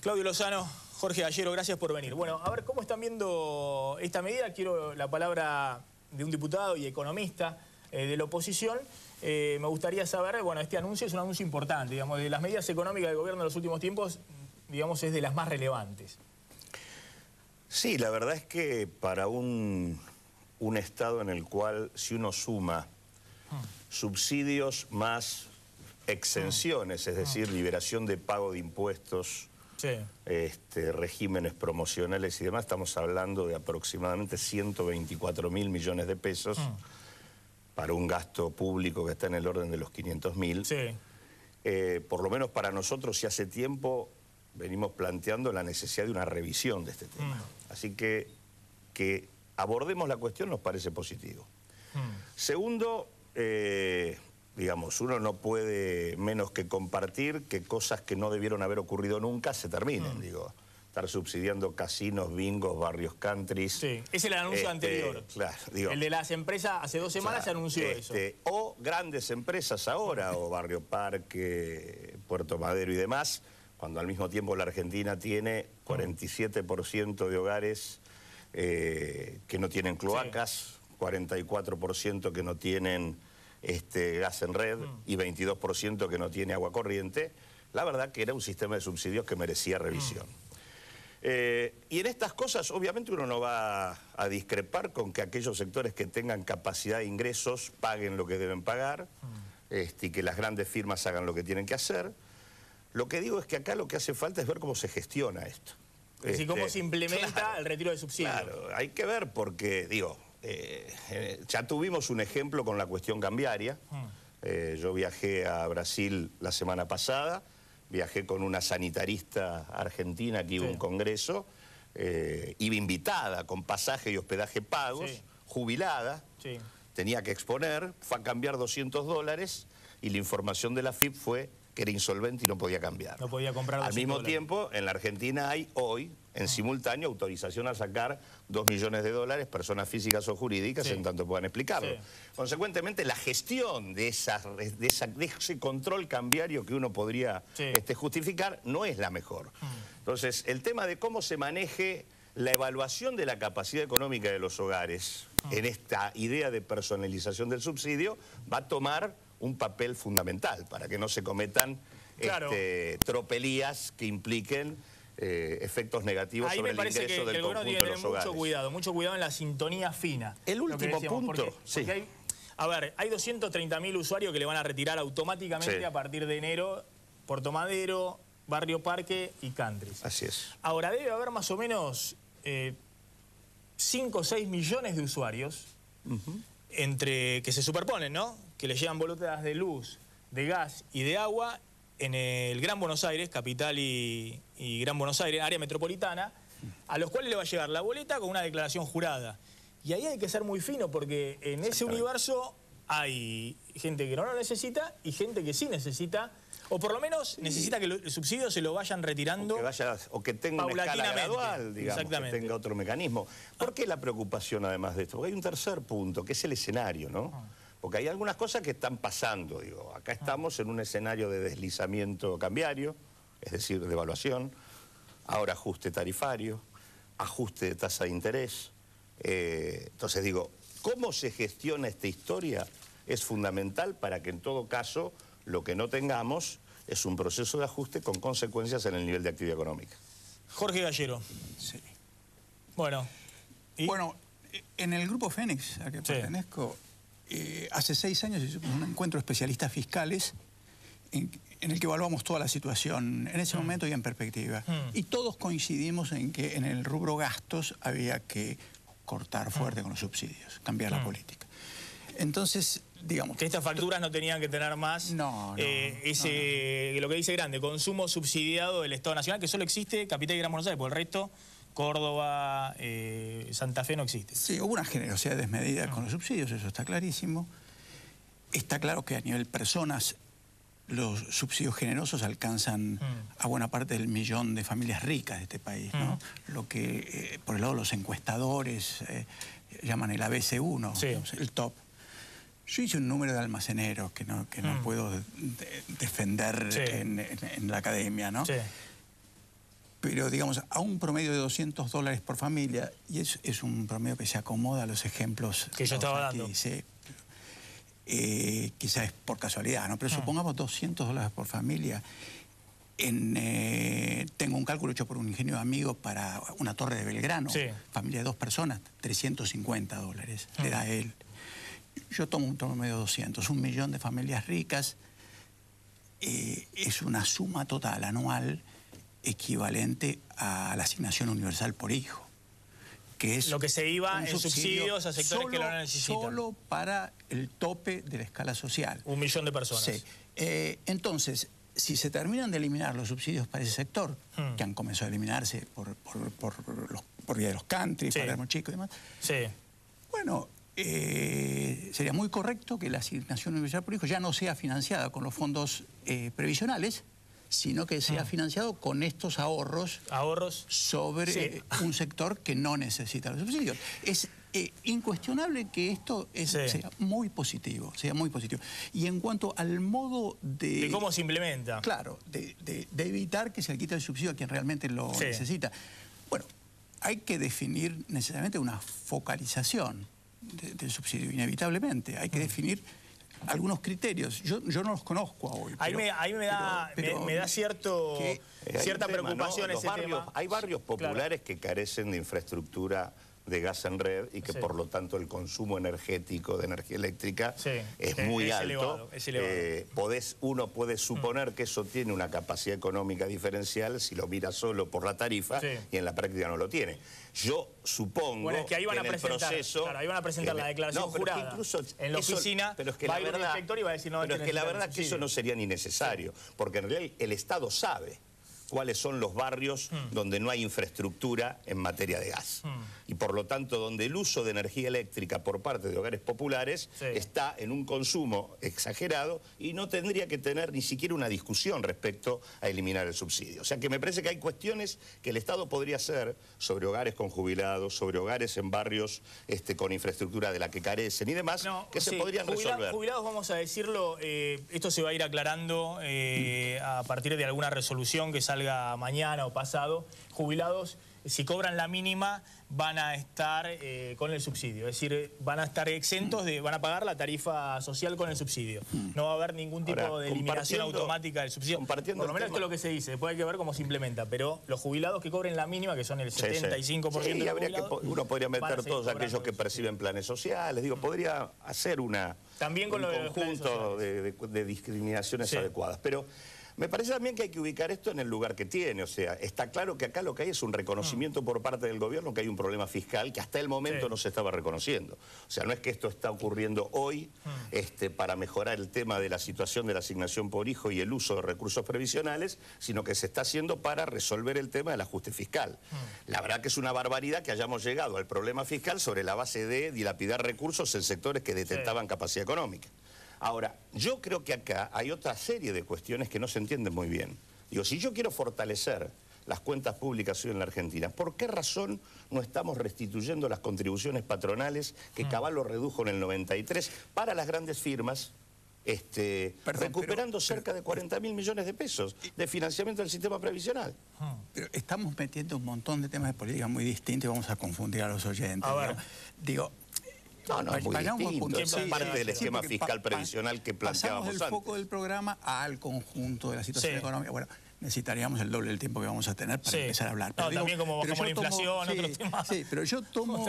Claudio Lozano, Jorge Gallero, gracias por venir. Bueno, a ver, ¿cómo están viendo esta medida? Quiero la palabra de un diputado y economista de la oposición. Me gustaría saber, bueno, este anuncio es un anuncio importante, digamos, de las medidas económicas del gobierno en los últimos tiempos, digamos, es de las más relevantes. Sí, la verdad es que para un Estado en el cual, si uno suma subsidios más exenciones, es decir, liberación de pago de impuestos, sí, regímenes promocionales y demás, estamos hablando de aproximadamente 124.000 millones de pesos para un gasto público que está en el orden de los 500.000. sí. Por lo menos para nosotros, y hace tiempo venimos planteando la necesidad de una revisión de este tema. Así que abordemos la cuestión nos parece positivo. Segundo, digamos, uno no puede menos que compartir que cosas que no debieron haber ocurrido nunca se terminen, digo. Estar subsidiando casinos, bingos, barrios countries. Sí, ese es el anuncio anterior. Claro, digo, el de las empresas, hace 2 semanas se anunció eso. O grandes empresas ahora, o Barrio Parque, Puerto Madero y demás, cuando al mismo tiempo la Argentina tiene 47% de hogares que no tienen cloacas, 44% que no tienen gas en red y 22% que no tiene agua corriente. La verdad que era un sistema de subsidios que merecía revisión. Y en estas cosas obviamente uno no va a discrepar con que aquellos sectores que tengan capacidad de ingresos paguen lo que deben pagar, y que las grandes firmas hagan lo que tienen que hacer. Lo que digo es que acá lo que hace falta es ver cómo se gestiona esto. Es decir, cómo se implementa el retiro de subsidios. Claro, hay que ver porque, digo, ya tuvimos un ejemplo con la cuestión cambiaria. Yo viajé a Brasil la semana pasada, viajé con una sanitarista argentina que iba a un congreso, iba invitada con pasaje y hospedaje pagos, jubilada, tenía que exponer, fue a cambiar $200 y la información de la AFIP fue que era insolvente y no podía cambiar. No podía comprar $200. Al mismo tiempo, en la Argentina hay hoy, en simultáneo, autorización a sacar $2 millones, personas físicas o jurídicas, en tanto puedan explicarlo. Consecuentemente, la gestión de ese control cambiario que uno podría justificar no es la mejor. Entonces, el tema de cómo se maneje la evaluación de la capacidad económica de los hogares en esta idea de personalización del subsidio va a tomar un papel fundamental para que no se cometan tropelías que impliquen efectos negativos sobre el ingreso del conjunto de los hogares. Mucho cuidado en la sintonía fina. El último punto, porque hay 230.000 usuarios que le van a retirar automáticamente a partir de enero Puerto Madero, Barrio Parque y countries. Así es. Ahora, debe haber más o menos 5 o 6 millones de usuarios entre que se superponen, ¿no? Que le llegan bolotas de luz, de gas y de agua en el Gran Buenos Aires, capital y Gran Buenos Aires, área metropolitana, a los cuales le va a llegar la boleta con una declaración jurada. Y ahí hay que ser muy fino porque en ese universo hay gente que no lo necesita y gente que sí necesita, o por lo menos necesita que el subsidio se lo vayan retirando o que tenga una escala gradual, digamos, que tenga otro mecanismo. ¿Por qué la preocupación además de esto? Porque hay un tercer punto, que es el escenario, ¿no? Porque hay algunas cosas que están pasando, digo. Acá estamos en un escenario de deslizamiento cambiario, es decir, de devaluación, ahora ajuste tarifario, ajuste de tasa de interés. Entonces digo, cómo se gestiona esta historia es fundamental para que en todo caso lo que no tengamos es un proceso de ajuste con consecuencias en el nivel de actividad económica. Jorge Gallero. Sí. Bueno. Bueno, en el Grupo Fénix, al que pertenezco, hace 6 años hicimos un encuentro de especialistas fiscales en el que evaluamos toda la situación en ese momento y en perspectiva. Y todos coincidimos en que en el rubro gastos había que cortar fuerte con los subsidios, cambiar la política. Entonces, digamos... Que estas facturas no tenían que tener más lo que dice Grande, consumo subsidiado del Estado Nacional, que solo existe Capital y Gran Buenos Aires, por el resto... Córdoba, Santa Fe no existe. Sí, hubo una generosidad desmedida con los subsidios, eso está clarísimo. Está claro que a nivel personas los subsidios generosos alcanzan a buena parte del millón de familias ricas de este país, ¿no? Lo que por el lado de los encuestadores llaman el ABC1, digamos, el top. Yo hice un número de almaceneros que no puedo defender en la academia, ¿no? pero digamos, a un promedio de $200 por familia, y es un promedio que se acomoda a los ejemplos que yo estaba dando. Sí, quizás es por casualidad, ¿no? Pero supongamos $200 por familia. Tengo un cálculo hecho por un ingeniero amigo para una torre de Belgrano, familia de 2 personas, $350 le da él. Yo tomo un promedio de 200, 1 millón de familias ricas, es una suma total anual equivalente a la asignación universal por hijo, que es lo que se iba en subsidios a sectores que lo necesitan. Solo para el tope de la escala social. 1 millón de personas. Sí. Entonces, si se terminan de eliminar los subsidios para ese sector, que han comenzado a eliminarse por vía de los country, Palermo Chico y demás, bueno, sería muy correcto que la asignación universal por hijo ya no sea financiada con los fondos previsionales, sino que sea financiado con estos ahorros sobre un sector que no necesita los subsidios. Es incuestionable que esto sea muy positivo, Y en cuanto al modo de cómo se implementa. Claro, de evitar que se le quite el subsidio a quien realmente lo necesita. Bueno, hay que definir necesariamente una focalización del subsidio, inevitablemente. Hay que definir algunos criterios. Yo no los conozco hoy. Ahí me da cierta preocupación, ¿no? Ese tema. Hay barrios populares que carecen de infraestructura de gas en red y que por lo tanto el consumo energético de energía eléctrica es muy alto. Uno puede suponer que eso tiene una capacidad económica diferencial si lo mira solo por la tarifa y en la práctica no lo tiene. Yo supongo que ahí van a presentar, ahí van a presentar la declaración jurada incluso en la oficina, pero es que va a ir un inspector y va a decir no, pero es que la verdad que eso no sería ni necesario, porque en realidad el Estado sabe cuáles son los barrios donde no hay infraestructura en materia de gas. Y por lo tanto, donde el uso de energía eléctrica por parte de hogares populares está en un consumo exagerado y no tendría que tener ni siquiera una discusión respecto a eliminar el subsidio. O sea que me parece que hay cuestiones que el Estado podría hacer sobre hogares con jubilados, sobre hogares en barrios con infraestructura de la que carecen y demás, que se podrían resolver. Jubilados, vamos a decirlo, esto se va a ir aclarando a partir de alguna resolución que salga mañana o pasado. Jubilados, si cobran la mínima, van a estar con el subsidio. Es decir, van a estar exentos, van a pagar la tarifa social con el subsidio. No va a haber ningún tipo de eliminación automática del subsidio. Por lo menos esto es lo que se dice. Después hay que ver cómo se implementa. Pero los jubilados que cobren la mínima, que son el 75% de los jubilados, uno podría meter todos aquellos que perciben planes sociales. Digo, podría hacer un conjunto de discriminaciones adecuadas. Pero me parece también que hay que ubicar esto en el lugar que tiene. O sea, está claro que acá lo que hay es un reconocimiento por parte del gobierno que hay un problema fiscal que hasta el momento no se estaba reconociendo. O sea, no es que esto está ocurriendo hoy para mejorar el tema de la situación de la asignación por hijo y el uso de recursos previsionales, sino que se está haciendo para resolver el tema del ajuste fiscal. La verdad que es una barbaridad que hayamos llegado al problema fiscal sobre la base de dilapidar recursos en sectores que detectaban capacidad económica. Ahora, yo creo que acá hay otra serie de cuestiones que no se entienden muy bien. Digo, si yo quiero fortalecer las cuentas públicas hoy en la Argentina, ¿por qué razón no estamos restituyendo las contribuciones patronales que Caballo redujo en el 93 para las grandes firmas, recuperando cerca de 40.000 millones de pesos de financiamiento del sistema previsional? Pero estamos metiendo un montón de temas de política muy distintos y vamos a confundir a los oyentes. Digo, no, es muy distinto. Es parte del esquema fiscal previsional que planteábamos antes. Pasamos el foco del programa al conjunto de la situación económica. Bueno, necesitaríamos el doble del tiempo que vamos a tener para empezar a hablar. Pero también como bajamos la inflación, otros temas. Sí, pero yo tomo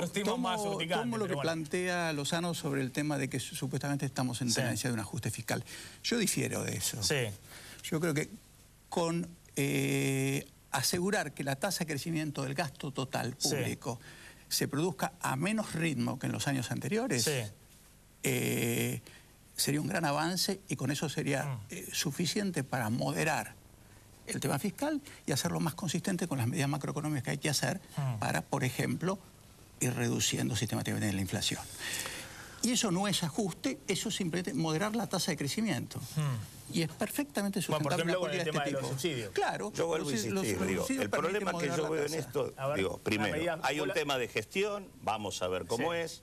lo que plantea Lozano sobre el tema de que supuestamente estamos en tendencia de un ajuste fiscal. Yo difiero de eso. Yo creo que con asegurar que la tasa de crecimiento del gasto total público se produzca a menos ritmo que en los años anteriores, sería un gran avance y con eso sería suficiente para moderar el tema fiscal y hacerlo más consistente con las medidas macroeconómicas que hay que hacer para, por ejemplo, ir reduciendo sistemáticamente la inflación. Y eso no es ajuste, eso es simplemente moderar la tasa de crecimiento. Y es perfectamente sustentable. Por ejemplo, con el tema de los subsidios. Claro. Yo vuelvo a insistir, el problema que yo veo en esto, primero, hay un tema de gestión, vamos a ver cómo es.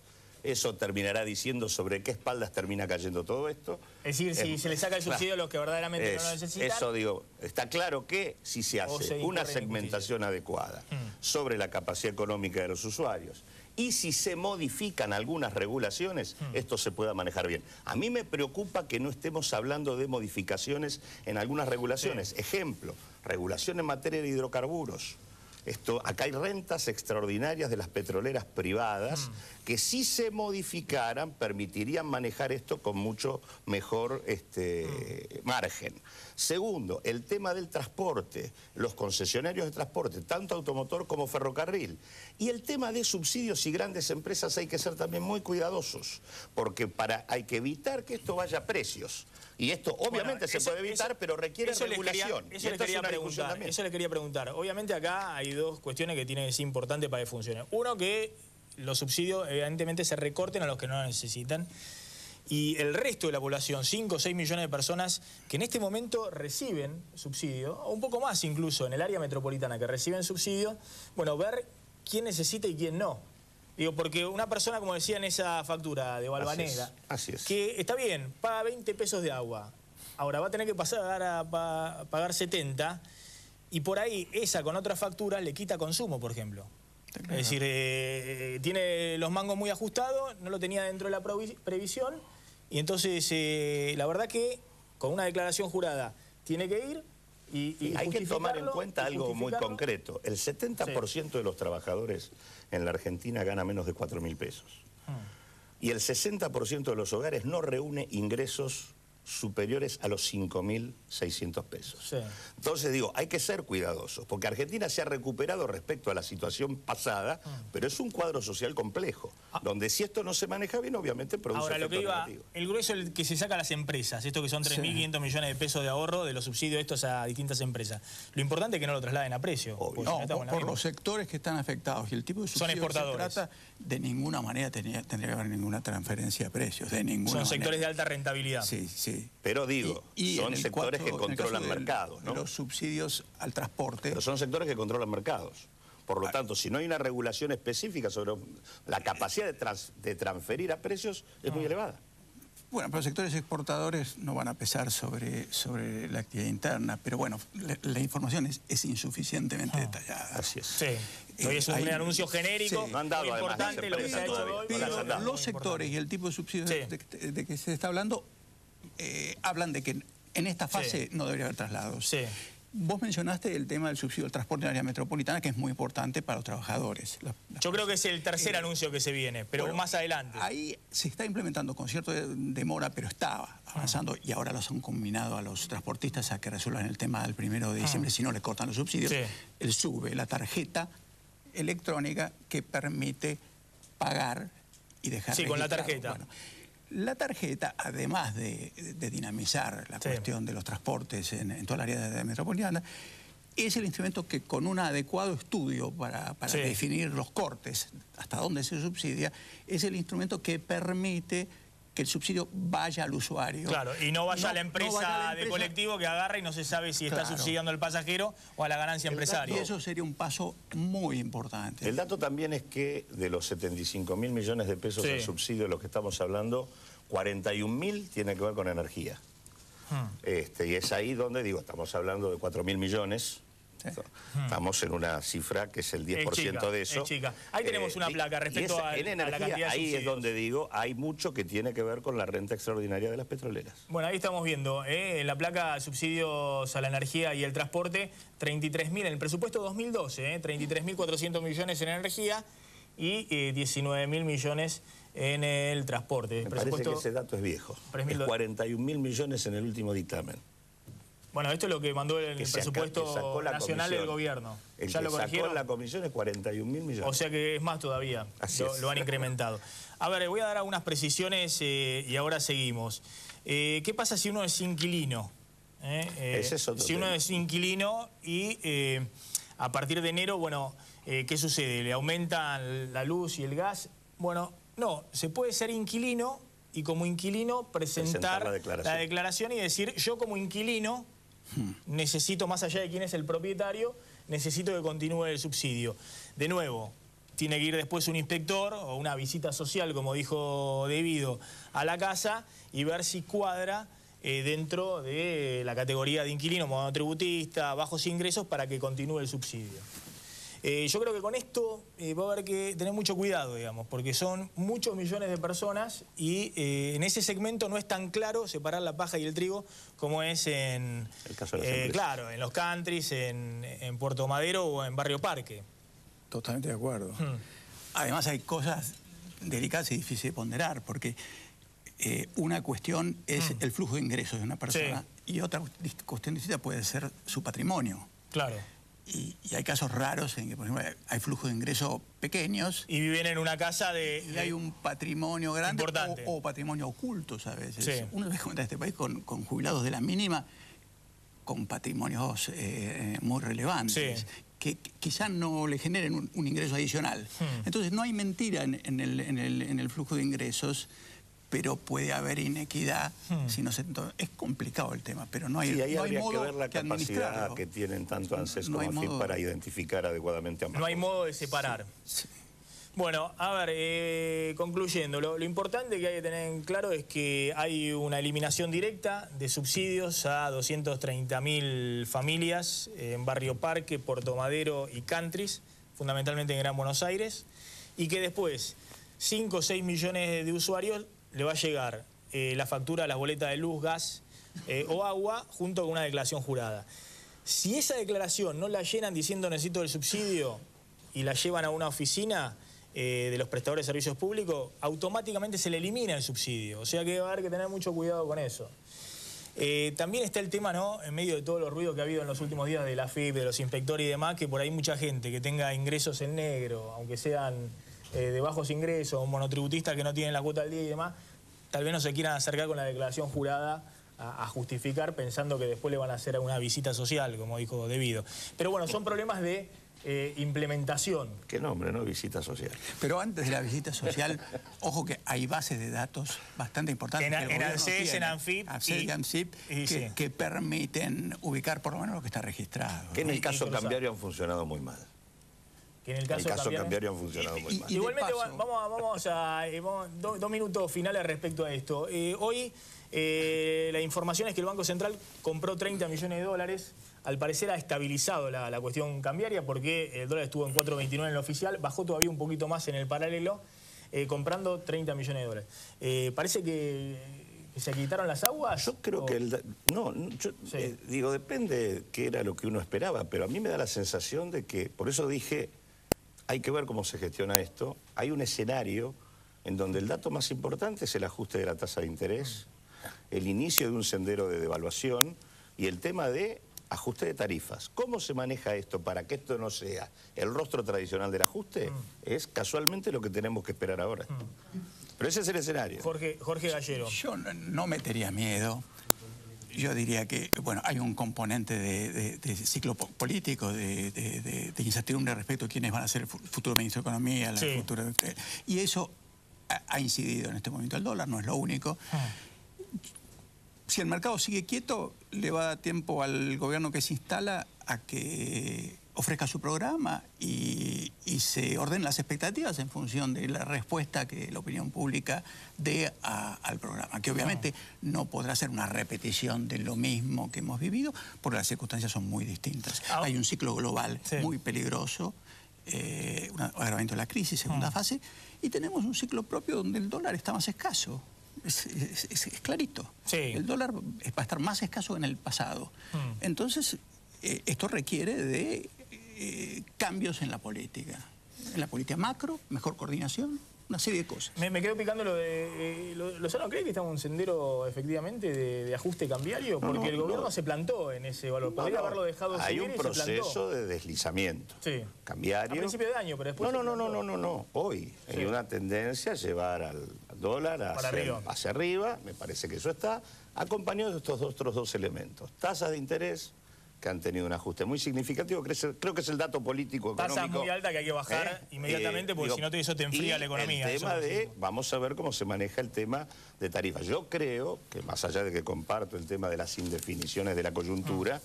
eso terminará diciendo sobre qué espaldas termina cayendo todo esto. Es decir, si se le saca el subsidio a los que verdaderamente no lo necesitan. Eso digo, está claro que si se hace una segmentación adecuada sobre la capacidad económica de los usuarios y si se modifican algunas regulaciones, esto se pueda manejar bien. A mí me preocupa que no estemos hablando de modificaciones en algunas regulaciones. Sí. Ejemplo, regulación en materia de hidrocarburos. Acá hay rentas extraordinarias de las petroleras privadas que si se modificaran permitirían manejar esto con mucho mejor margen. Segundo, el tema del transporte, los concesionarios de transporte, tanto automotor como ferrocarril. Y el tema de subsidios y grandes empresas hay que ser también muy cuidadosos, porque hay que evitar que esto vaya a precios. Y esto obviamente se puede evitar, pero requiere regulación. Eso le quería preguntar. Obviamente acá hay dos cuestiones que tienen que ser importantes para que funcione. Uno, que los subsidios evidentemente se recorten a los que no lo necesitan. Y el resto de la población, 5 o 6 millones de personas que en este momento reciben subsidio, o un poco más incluso en el área metropolitana que reciben subsidio, bueno, ver quién necesita y quién no. Digo, porque una persona, como decía en esa factura de Valvanera, así es. Que está bien, paga 20 pesos de agua, ahora va a tener que pasar a pagar 70, y por ahí esa con otra factura le quita consumo, por ejemplo. Claro. Es decir, tiene los mangos muy ajustados, no lo tenía dentro de la previsión, y entonces la verdad que con una declaración jurada tiene que ir y hay que tomar en cuenta algo muy concreto. El 70% de los trabajadores en la Argentina gana menos de 4.000 pesos. Y el 60% de los hogares no reúne ingresos superiores a los 5.600 pesos. Sí. Entonces digo, hay que ser cuidadosos, porque Argentina se ha recuperado respecto a la situación pasada, pero es un cuadro social complejo, donde si esto no se maneja bien, obviamente produce ahora, lo que iba, el grueso es el que se saca a las empresas, esto que son 3.500 millones de pesos de ahorro de los subsidios estos a distintas empresas. Lo importante es que no lo trasladen a precio. No, por los sectores que están afectados y el tipo de subsidios que se trata, de ninguna manera tendría que haber ninguna transferencia de precios, de ninguna manera. Son sectores de alta rentabilidad. Sí, sí. Pero digo, son sectores que controlan mercados, ¿no? Los subsidios al transporte. Pero son sectores que controlan mercados. Por lo tanto, si no hay una regulación específica sobre la capacidad de transferir a precios, es muy elevada. Bueno, pero los sectores exportadores no van a pesar sobre la actividad interna, pero bueno, la información es insuficientemente detallada. Así es. Sí. Hoy es un anuncio genérico, no han dado, muy importante lo que se ha hecho hoy. Pero los sectores y el tipo de subsidios de que se está hablando hablan de que en esta fase no debería haber traslados. Sí. Vos mencionaste el tema del subsidio del transporte en el área metropolitana, que es muy importante para los trabajadores. Yo creo que es el tercer anuncio que se viene, pero bueno, más adelante. Ahí se está implementando con cierta demora, pero estaba avanzando y ahora los han combinado a los transportistas a que resuelvan el tema del 1 de diciembre, si no le cortan los subsidios. Sí. El SUBE, la tarjeta electrónica que permite pagar y dejar registrado. Con la tarjeta. Bueno, la tarjeta, además de dinamizar la cuestión de los transportes en toda la área metropolitana, es el instrumento que con un adecuado estudio para definir los cortes, hasta dónde se subsidia, es el instrumento que permite que el subsidio vaya al usuario. Claro, y no vaya a la empresa de colectivo que agarra y no se sabe si está subsidiando al pasajero o a la ganancia empresaria. Y eso sería un paso muy importante. El dato también es que de los 75.000 millones de pesos en subsidio de los que estamos hablando, 41.000 tiene que ver con energía. Y es ahí donde, digo, estamos hablando de 4.000 millones. Estamos en una cifra que es el 10% de eso. Es chica. Ahí tenemos una placa respecto a la cantidad de ahí es donde digo, hay mucho que tiene que ver con la renta extraordinaria de las petroleras. Bueno, ahí estamos viendo, en la placa subsidios a la energía y el transporte, 33.000 en el presupuesto 2012, 33.400 millones en energía y 19.000 millones en el transporte. Me parece que ese dato es viejo. Es 41.000 millones en el último dictamen. Bueno, esto es lo que mandó el presupuesto nacional del gobierno. ¿Ya lo sacó la comisión es 41.000 millones. O sea que es más todavía. Lo han incrementado. A ver, voy a dar algunas precisiones y ahora seguimos. ¿Qué pasa si uno es inquilino? Si uno es inquilino y a partir de enero, bueno, ¿qué sucede? ¿Le aumentan la luz y el gas? Bueno, no, se puede ser inquilino y como inquilino presentar la declaración y decir, yo como inquilino necesito, más allá de quién es el propietario, necesito que continúe el subsidio. De nuevo, tiene que ir después un inspector o una visita social, como dijo Devido, a la casa y ver si cuadra dentro de la categoría de inquilino, monotributista, bajos ingresos, para que continúe el subsidio. Yo creo que con esto va a haber que tener mucho cuidado, digamos, porque son muchos millones de personas y en ese segmento no es tan claro separar la paja y el trigo como es en, el caso de las empresas. Claro, en los countries, en Puerto Madero o en Barrio Parque. Totalmente de acuerdo. Además hay cosas delicadas y difíciles de ponderar, porque una cuestión es el flujo de ingresos de una persona y otra cuestión distinta puede ser su patrimonio. Claro. Y hay casos raros en que, por ejemplo, hay flujos de ingresos pequeños. Y viven en una casa y hay un patrimonio grande o patrimonio ocultos a veces. Sí. Uno se cuenta en este país con jubilados de la mínima, con patrimonios muy relevantes, sí, que quizás no le generen un ingreso adicional. Entonces no hay mentira en el flujo de ingresos, pero puede haber inequidad. Si no se, es complicado el tema, pero no hay, sí, ahí no hay habría modo que ver la capacidad que tienen tanto ANSES como ANFIP para identificar adecuadamente ambas. No hay modo de separar. Sí. Bueno, a ver, concluyendo, lo importante que hay que tener en claro es que hay una eliminación directa de subsidios a 230.000 familias en Barrio Parque, Puerto Madero y countries, fundamentalmente en Gran Buenos Aires, y que después 5 o 6 millones de usuarios le va a llegar la factura, las boletas de luz, gas o agua, junto con una declaración jurada. Si esa declaración no la llenan diciendo necesito el subsidio y la llevan a una oficina de los prestadores de servicios públicos, automáticamente se le elimina el subsidio. O sea que va a haber que tener mucho cuidado con eso. También está el tema, ¿no?, en medio de todos los ruidos que ha habido en los últimos días de la AFIP, de los inspectores y demás, que por ahí mucha gente que tenga ingresos en negro, aunque sean de bajos ingresos o monotributistas que no tienen la cuota al día y demás, tal vez no se quieran acercar con la declaración jurada a justificar pensando que después le van a hacer una visita social, como dijo Devido. Pero bueno, son problemas de implementación. ¿Qué nombre, no? Visita social. Pero antes de la visita social, ojo que hay bases de datos bastante importantes. En ANSES, en ANFIP. y ANSIP, que permiten ubicar por lo menos lo que está registrado. Que en el caso cambiario han funcionado muy mal. Que en el caso cambiario han funcionado muy mal. Igualmente vamos a 2 minutos finales respecto a esto. Hoy la información es que el Banco Central compró 30 millones de dólares. Al parecer ha estabilizado la cuestión cambiaria porque el dólar estuvo en 4.29 en el oficial, bajó todavía un poquito más en el paralelo, comprando 30 millones de dólares. Parece que se quitaron las aguas. Yo creo que digo, depende qué era lo que uno esperaba, pero a mí me da la sensación de que, por eso dije, hay que ver cómo se gestiona esto. Hay un escenario en donde el dato más importante es el ajuste de la tasa de interés, el inicio de un sendero de devaluación y el tema de ajuste de tarifas. ¿Cómo se maneja esto para que esto no sea el rostro tradicional del ajuste? Es casualmente lo que tenemos que esperar ahora. Pero ese es el escenario. Jorge Gallero. Yo no metería miedo. Yo diría que, bueno, hay un componente de ciclo político, de incertidumbre respecto a quiénes van a ser el futuro ministro de Economía, el futuro... Y eso ha incidido en este momento. El dólar no es lo único. Si el mercado sigue quieto, le va a dar tiempo al gobierno que se instala a que ofrezca su programa y se ordenen las expectativas en función de la respuesta que la opinión pública dé al programa, que obviamente no podrá ser una repetición de lo mismo que hemos vivido, porque las circunstancias son muy distintas. Hay un ciclo global muy peligroso, un agravamiento de la crisis, segunda fase, y tenemos un ciclo propio donde el dólar está más escaso. Es clarito. El dólar va a estar más escaso que en el pasado. Entonces, esto requiere de cambios en la política. En la política macro, mejor coordinación, una serie de cosas. Me quedo picando lo de... ¿Lozano cree que estamos en un sendero, efectivamente, de ajuste cambiario? Porque el gobierno se plantó en ese valor. Podría haberlo dejado seguir. Hay un proceso de deslizamiento cambiario. A principio de año, pero después... No. Hoy hay una tendencia a llevar al dólar hacia arriba. Me parece que eso está acompañado de estos otros dos elementos. Tasas de interés, que han tenido un ajuste muy significativo, creo que es el dato político económico. Tasa muy alta que hay que bajar inmediatamente, porque si no eso te enfría la economía. El tema vamos a ver cómo se maneja el tema de tarifas. Yo creo que, más allá de que comparto el tema de las indefiniciones de la coyuntura,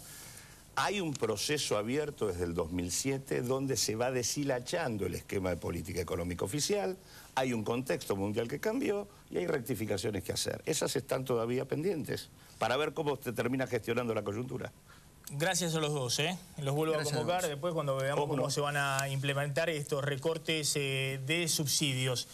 Hay un proceso abierto desde el 2007 donde se va deshilachando el esquema de política económica oficial, hay un contexto mundial que cambió y hay rectificaciones que hacer. Esas están todavía pendientes para ver cómo se termina gestionando la coyuntura. Gracias a los dos, ¿eh? Los vuelvo a convocar después cuando veamos cómo se van a implementar estos recortes de subsidios.